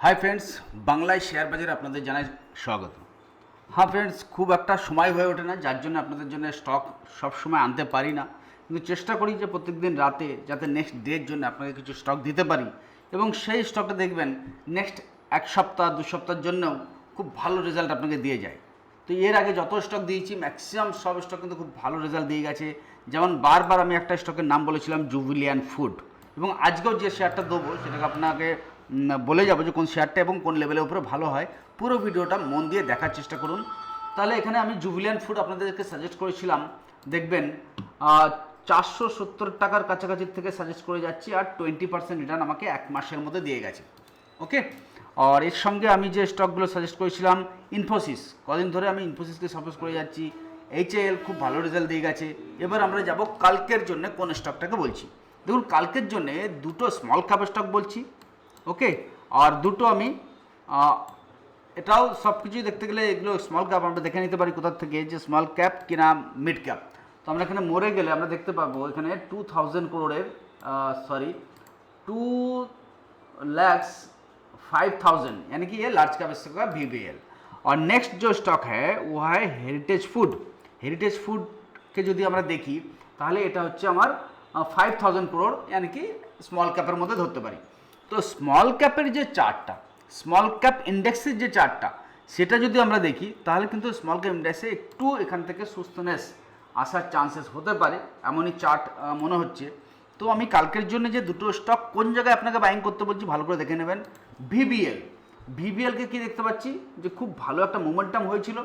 Hi friends, বাংলায় share বাজারে আপনাদের জানাই স্বাগত। হ্যাঁ ফ্রেন্ডস, খুব একটা সময় হয়ে ওঠে না, যার জন্য আপনাদের জন্য স্টক সব সময় আনতে পারি না, কিন্তু চেষ্টা করি যে প্রত্যেক দিন রাতে যাতে নেক্সট ডের জন্য আপনাকে কিছু স্টক দিতে পারি এবং সেই স্টকটা দেখবেন নেক্সট এক সপ্তাহ দু সপ্তাহের জন্যও খুব ভালো রেজাল্ট আপনাকে দিয়ে যায়। তো এর আগে যত স্টক দিয়েছি ম্যাক্সিমাম সব স্টক কিন্তু খুব ভালো রেজাল্ট দিয়ে গেছে। যেমন বারবার আমি একটা স্টকের নাম বলেছিলাম জুবিলিয়ান ফুড, এবং আজকেও যে শেয়ারটা দেবো সেটাকে আপনাকে বলে যাবো যে কোন শেয়ারটা এবং কোন লেভেলের উপরে ভালো হয়। পুরো ভিডিওটা মন দিয়ে দেখার চেষ্টা করুন। তাহলে এখানে আমি জুবিলিয়ান ফুড আপনাদেরকে সাজেস্ট করেছিলাম, দেখবেন 470 টাকার কাছাকাছি থেকে সাজেস্ট করে যাচ্ছি, আর 20% রিটার্ন আমাকে এক মাসের মধ্যে দিয়ে গেছে। ওকে, আর এর সঙ্গে আমি যে স্টকগুলো সাজেস্ট করেছিলাম, ইনফোসিস, কদিন ধরে আমি ইনফোসিসকে সাজেস্ট করে যাচ্ছি, এইচএএল খুব ভালো রেজাল্ট দিয়ে গেছে। এবার আমরা যাব কালকের জন্য কোন স্টকটাকে বলছি। দেখুন, কালকের জন্য দুটো স্মল ক্যাপ স্টক বলছি, ওকে, আর দুটো আমি এটাও সব কিছুই দেখতে গেলে এগুলো স্মল ক্যাপ, আমরা দেখে নিতে পারি কোথার থেকে যে স্মল ক্যাপ কিনা মিড ক্যাপ। তো আমরা এখানে মরে গেলে আমরা দেখতে পাবো এখানে 2000 crore सॉरी 2,05,000 यानी कि ये लार्ज कैप स्टॉक है VBL। और नेक्स्ट जो स्टॉक है वो है हेरिटेज फूड। हेरिटेज फूड के যদি আমরা দেখি তাহলে এটা হচ্ছে আমার 5,000 crore यानी कि স্মল ক্যাপের মধ্যে ধরতে পারি। তো স্মল ক্যাপের যে চার্টটা, স্মল ক্যাপ ইন্ডেক্সের যে চার্টটা, সেটা যদি আমরা দেখি তাহলে কিন্তু স্মল ক্যাপ ইন্ডেক্সে একটু এখান থেকে সুস্থনেস আসার চান্সেস হতে পারে, এমনই চার্ট মনে হচ্ছে। তো আমি কালকের জন্য যে দুটো স্টক কোন জায়গায় আপনাকে বাইং করতে বলছি ভালো করে দেখে নেবেন। ভিবিএলকে কি দেখতে পাচ্ছি যে খুব ভালো একটা মোমেন্টাম হয়েছিল,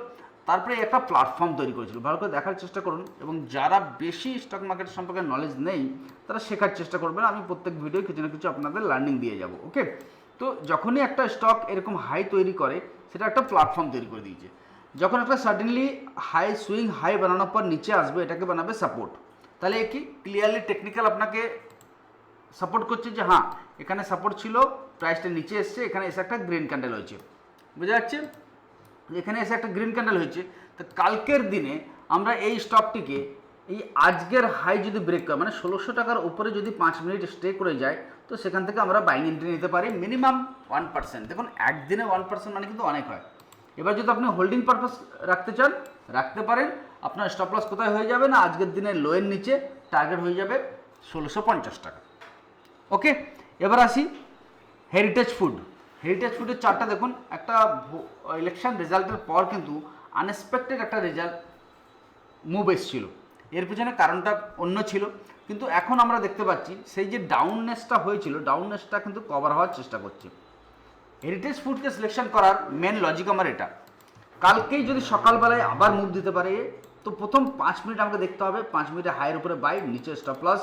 তারপরে একটা প্ল্যাটফর্ম তৈরি করেছিল। ভালো করে দেখার চেষ্টা করুন, এবং যারা বেশি স্টক মার্কেট সম্পর্কে নলেজ নেই তারা শেখার চেষ্টা করবেন। আমি প্রত্যেক ভিডিও কিছু না কিছু আপনাদের লার্নিং দিয়ে যাব। ওকে, তো যখনই একটা স্টক এরকম হাই তৈরি করে সেটা একটা প্ল্যাটফর্ম তৈরি করে দিয়েছে। যখন একটা সাডেনলি হাই সুইং হাই বানানোর পর নিচে আসবে, এটাকে বানাবে সাপোর্ট। তাহলে কি ক্লিয়ারলি টেকনিক্যাল আপনাকে সাপোর্ট করছে যে হ্যাঁ এখানে সাপোর্ট ছিল, প্রাইসটা নিচে এসছে, এখানে এসে একটা গ্রিন ক্যান্ডেল হয়েছে, বুঝা যাচ্ছে, এখানে এসে একটা গ্রিন ক্যান্ডেল হয়েছে। তো কালকের দিনে আমরা এই স্টকটিকে এই আজকের হাই যদি ব্রেক করে, মানে 1600 টাকার উপরে যদি 5 মিনিট স্টে করে যায়, তো সেখান থেকে আমরা বাইং এন্ট্রি নিতে পারি মিনিমাম 1%। দেখুন, একদিনে 1% মানে কিন্তু অনেক হয়। এবার যদি আপনি হোল্ডিং পারপাস রাখতে চান রাখতে পারেন। আপনার স্টপ লস কোথায় হয়ে যাবে না, আজকের দিনে লোয়ের নিচে টার্গেট হয়ে যাবে 1650 টাকা। ওকে, এবার আসি হেরিটেজ ফুড। হেরিটেজ ফুডের চার্টটা দেখুন, একটা ইলেকশন রেজাল্টের পর কিন্তু আনএক্সপেক্টেড একটা রেজাল্ট মুভ এসেছিল, এর পিছনে কারণটা অন্য ছিল, কিন্তু এখন আমরা দেখতে পাচ্ছি সেই যে ডাউননেসটা হয়েছিল, ডাউননেসটা কিন্তু কভার হওয়ার চেষ্টা করছে। হেরিটেজ ফুডকে সিলেকশন করার মেন লজিক আমার এটা, কালকেই যদি সকালবেলায় আবার মুভ দিতে পারে, তো প্রথম 5 মিনিট আমাকে দেখতে হবে, 5 মিনিটে হাইয়ের উপরে বাই, নিচে স্টপ লস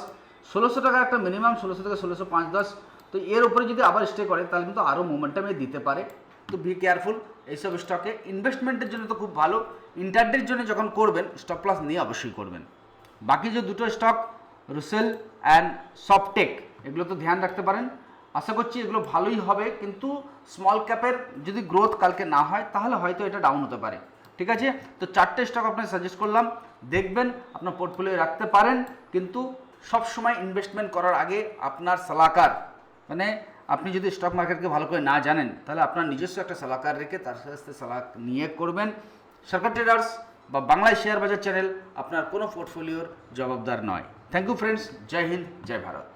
1600 টাকা একটা মিনিমাম, 1600 থেকে 1605-10। তো এর উপরে যদি আবার স্টে করে তাহলে কিন্তু আরও মোমেন্টামে দিতে পারে। তো বি কেয়ারফুল এইসব স্টকে। ইনভেস্টমেন্টের জন্য তো খুব ভালো, ইন্টারডের জন্য যখন করবেন স্টপ লস নিয়ে অবশ্যই করবেন। বাকি যে দুটো স্টক রুসেল অ্যান্ড সফটেক, এগুলো তো ধ্যান রাখতে পারেন। আশা করছি এগুলো ভালোই হবে, কিন্তু স্মল ক্যাপের যদি গ্রোথ কালকে না হয় তাহলে হয়তো এটা ডাউন হতে পারে। ঠিক আছে, তো 4টে স্টক আপনাকে সাজেস্ট করলাম, দেখবেন আপনার পোর্টফোলিও রাখতে পারেন, কিন্তু সব সময় ইনভেস্টমেন্ট করার আগে আপনার সালাকার, মানে আপনি যদি স্টক মার্কেটকে ভালো করে না জানেন তাহলে আপনার নিজস্ব একটা সালাকার রেখে তার সাথে সালাক নিয়ে করবেন। সরকার ট্রেডার্স বা বাংলায় শেয়ার বাজার চ্যানেল আপনার কোনো পোর্টফোলিওর জবাবদার নয়। থ্যাংক ইউ ফ্রেন্ডস, জয় হিন্দ, জয় ভারত।